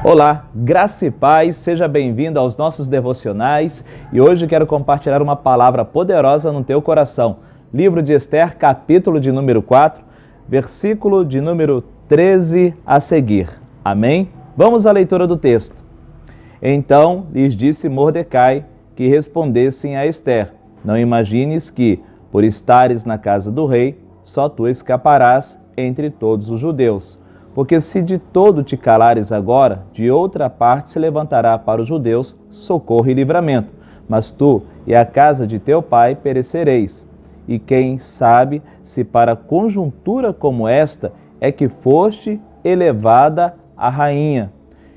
Olá, graça e paz, seja bem-vindo aos nossos devocionais e hoje quero compartilhar uma palavra poderosa no teu coração. Livro de Esther, capítulo de número 4, versículo de número 13 a seguir. Amém? Vamos à leitura do texto. Então lhes disse Mordecai que respondessem a Esther: não imagines que, por estares na casa do rei, só tu escaparás entre todos os judeus. Porque se de todo te calares agora, de outra parte se levantará para os judeus socorro e livramento. Mas tu e a casa de teu pai perecereis. E quem sabe se para conjuntura como esta é que foste elevada a rainha.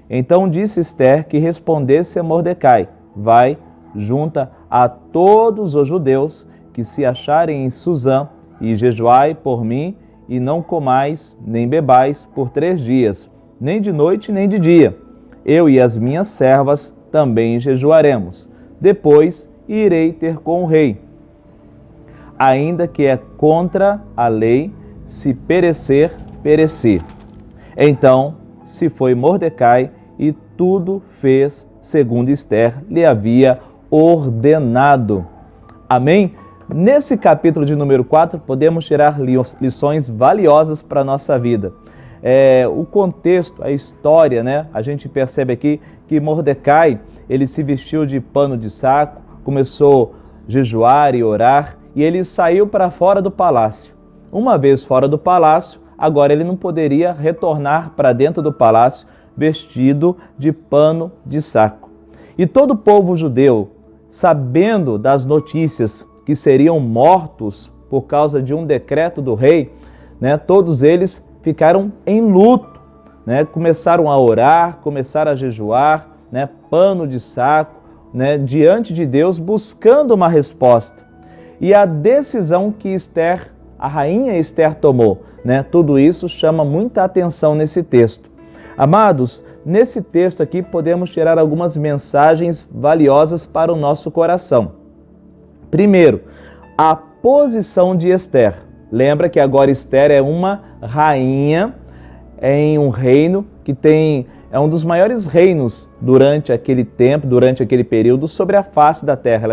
Então disse Esther que respondesse a Mordecai: vai, junta a todos os judeus que se acharem em Susã e jejuai por mim, e não comais nem bebais por 3 dias, nem de noite nem de dia. Eu e as minhas servas também jejuaremos. Depois irei ter com o rei. Ainda que é contra a lei, se perecer, perecer. Então se foi Mordecai e tudo fez segundo Esther lhe havia ordenado. Amém? Nesse capítulo de número 4, podemos tirar lições valiosas para a nossa vida. O contexto, a história, né? A gente percebe aqui que Mordecai, ele se vestiu de pano de saco, começou a jejuar e orar, e ele saiu para fora do palácio. Uma vez fora do palácio, agora ele não poderia retornar para dentro do palácio vestido de pano de saco. E todo o povo judeu, sabendo das notícias que seriam mortos por causa de um decreto do rei, né? Todos eles ficaram em luto, né? Começaram a orar, começaram a jejuar, né? Pano de saco, né? Diante de Deus, buscando uma resposta. E a decisão que Esther, a rainha Esther, tomou, né? Tudo isso chama muita atenção nesse texto. Amados, nesse texto aqui podemos tirar algumas mensagens valiosas para o nosso coração. Primeiro, a posição de Esther. Lembra que agora Esther é uma rainha em um reino que é um dos maiores reinos durante aquele tempo, durante aquele período, sobre a face da terra.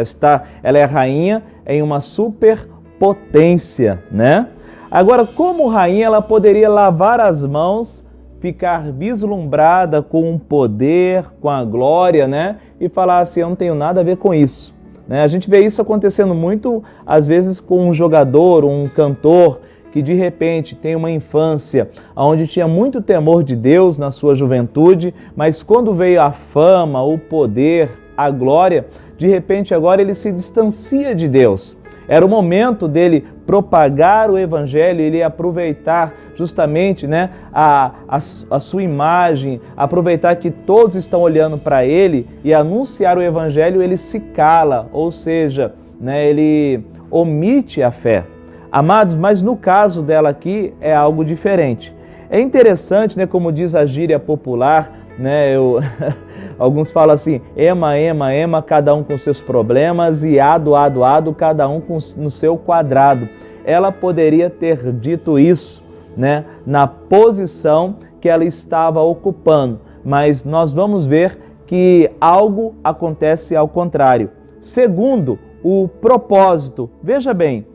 Ela é rainha em uma superpotência, né? Agora, como rainha, ela poderia lavar as mãos, ficar vislumbrada com o poder, com a glória, né? E falar assim: eu não tenho nada a ver com isso. A gente vê isso acontecendo muito, às vezes, com um jogador, um cantor, que de repente tem uma infância onde tinha muito temor de Deus na sua juventude, mas quando veio a fama, o poder, a glória, de repente agora ele se distancia de Deus. Era o momento dele propagar o evangelho, ele ia aproveitar justamente, né, a sua imagem, aproveitar que todos estão olhando para ele e anunciar o evangelho, ele se cala, ou seja, né, ele omite a fé. Amados, mas no caso dela aqui é algo diferente. É interessante, né, como diz a gíria popular, né, alguns falam assim: ema, ema, ema, cada um com seus problemas, e ado, ado, ado, cada um no seu quadrado. Ela poderia ter dito isso, né, na posição que ela estava ocupando, mas nós vamos ver que algo acontece ao contrário. Segundo, o propósito. Veja bem,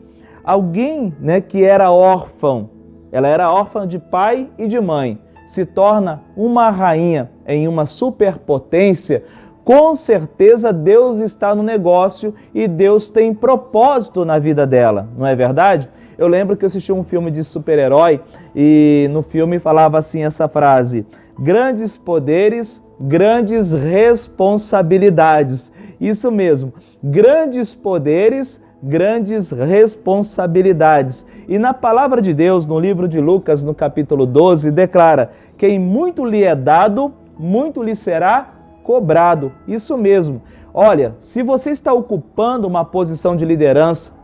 alguém, né, que era órfão, ela era órfã de pai e de mãe, se torna uma rainha em uma superpotência, com certeza Deus está no negócio e Deus tem propósito na vida dela, não é verdade? Eu lembro que eu assisti um filme de super-herói e no filme falava assim essa frase: grandes poderes, grandes responsabilidades. Isso mesmo, grandes poderes, grandes responsabilidades. E na palavra de Deus, no livro de Lucas, no capítulo 12, declara: quem muito lhe é dado, muito lhe será cobrado. Isso mesmo. Olha, se você está ocupando uma posição de liderança,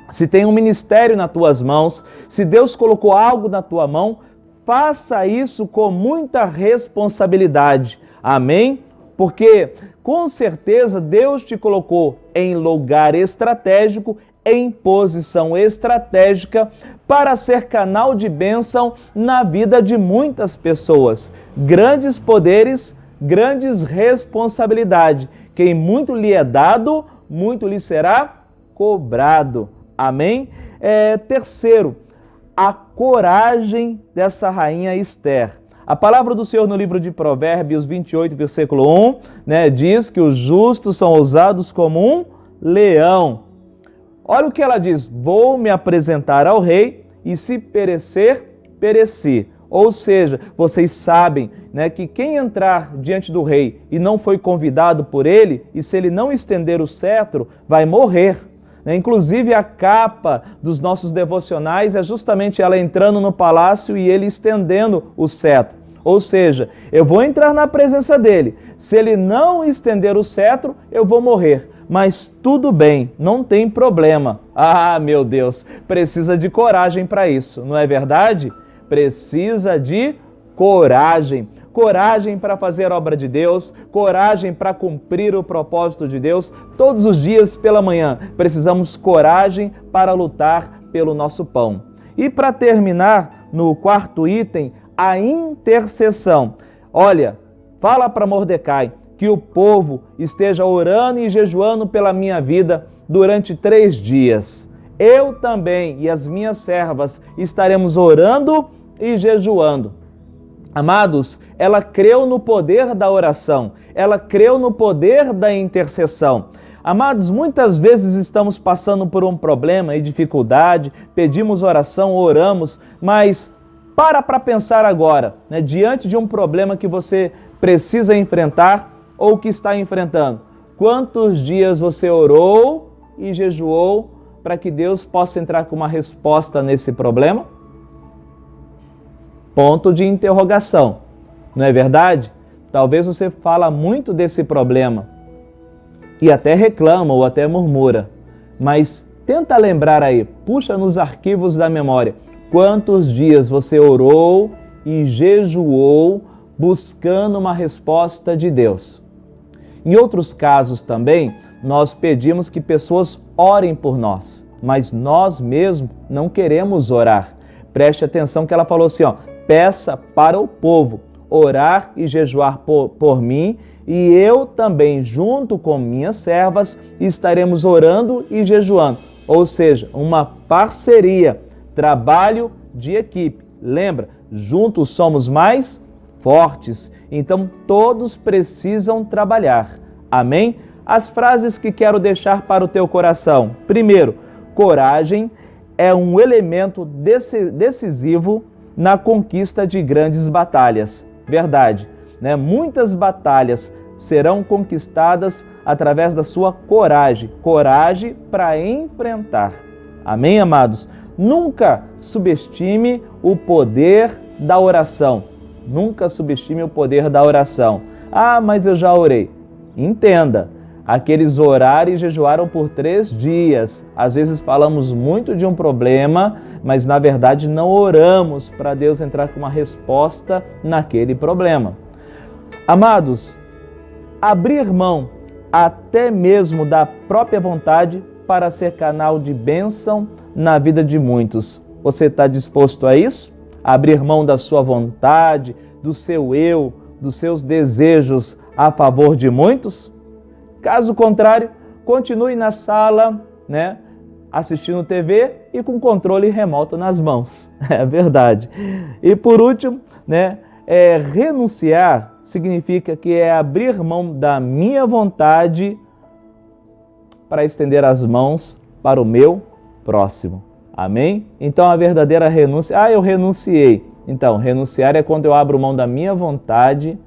se tem um ministério nas tuas mãos, se Deus colocou algo na tua mão, faça isso com muita responsabilidade. Amém? Porque com certeza Deus te colocou em lugar estratégico, em posição estratégica para ser canal de bênção na vida de muitas pessoas. Grandes poderes, grandes responsabilidades. Quem muito lhe é dado, muito lhe será cobrado. Amém? Terceiro, a coragem dessa rainha Esther. A palavra do Senhor no livro de Provérbios 28, versículo 1, diz que os justos são ousados como um leão. Olha o que ela diz: vou me apresentar ao rei e se perecer, pereci. Ou seja, vocês sabem que quem entrar diante do rei e não foi convidado por ele, e se ele não estender o cetro, vai morrer. Inclusive a capa dos nossos devocionais é justamente ela entrando no palácio e ele estendendo o cetro. Ou seja, eu vou entrar na presença dele. Se ele não estender o cetro, eu vou morrer. Mas tudo bem, não tem problema. Ah, meu Deus, precisa de coragem para isso, não é verdade? Precisa de coragem. Coragem para fazer a obra de Deus, coragem para cumprir o propósito de Deus. Todos os dias pela manhã precisamos coragem para lutar pelo nosso pão. E para terminar, no quarto item, a intercessão. Olha, fala para Mordecai que o povo esteja orando e jejuando pela minha vida durante 3 dias. Eu também e as minhas servas estaremos orando e jejuando. Amados, ela creu no poder da oração, ela creu no poder da intercessão. Amados, muitas vezes estamos passando por um problema e dificuldade, pedimos oração, oramos, mas para pensar agora, diante de um problema que você precisa enfrentar ou que está enfrentando. Quantos dias você orou e jejuou para que Deus possa entrar com uma resposta nesse problema? Ponto de interrogação, não é verdade? Talvez você fala muito desse problema e até reclama ou até murmura, mas tenta lembrar aí, puxa nos arquivos da memória, quantos dias você orou e jejuou buscando uma resposta de Deus. Em outros casos também, nós pedimos que pessoas orem por nós, mas nós mesmos não queremos orar. Preste atenção que ela falou assim, peça para o povo orar e jejuar por mim, e eu também, junto com minhas servas, estaremos orando e jejuando. Ou seja, uma parceria, trabalho de equipe. Lembra, juntos somos mais fortes, então todos precisam trabalhar. Amém? As frases que quero deixar para o teu coração. Primeiro, coragem é um elemento decisivo na conquista de grandes batalhas. Verdade, Muitas batalhas serão conquistadas através da sua coragem. Coragem para enfrentar. Amém, amados? Nunca subestime o poder da oração. Nunca subestime o poder da oração. Ah, mas eu já orei. Entenda, aqueles oraram e jejuaram por 3 dias. Às vezes falamos muito de um problema, mas na verdade não oramos para Deus entrar com uma resposta naquele problema. Amados, abrir mão até mesmo da própria vontade para ser canal de bênção na vida de muitos. Você está disposto a isso? Abrir mão da sua vontade, do seu eu, dos seus desejos a favor de muitos? Caso contrário, continue na sala, assistindo TV e com controle remoto nas mãos. É verdade. E por último, renunciar significa que é abrir mão da minha vontade para estender as mãos para o meu próximo. Amém? Então a verdadeira renúncia, eu renunciei. Então, renunciar é quando eu abro mão da minha vontade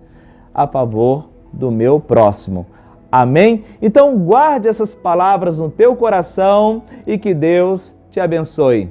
a favor do meu próximo. Amém? Então guarde essas palavras no teu coração e que Deus te abençoe.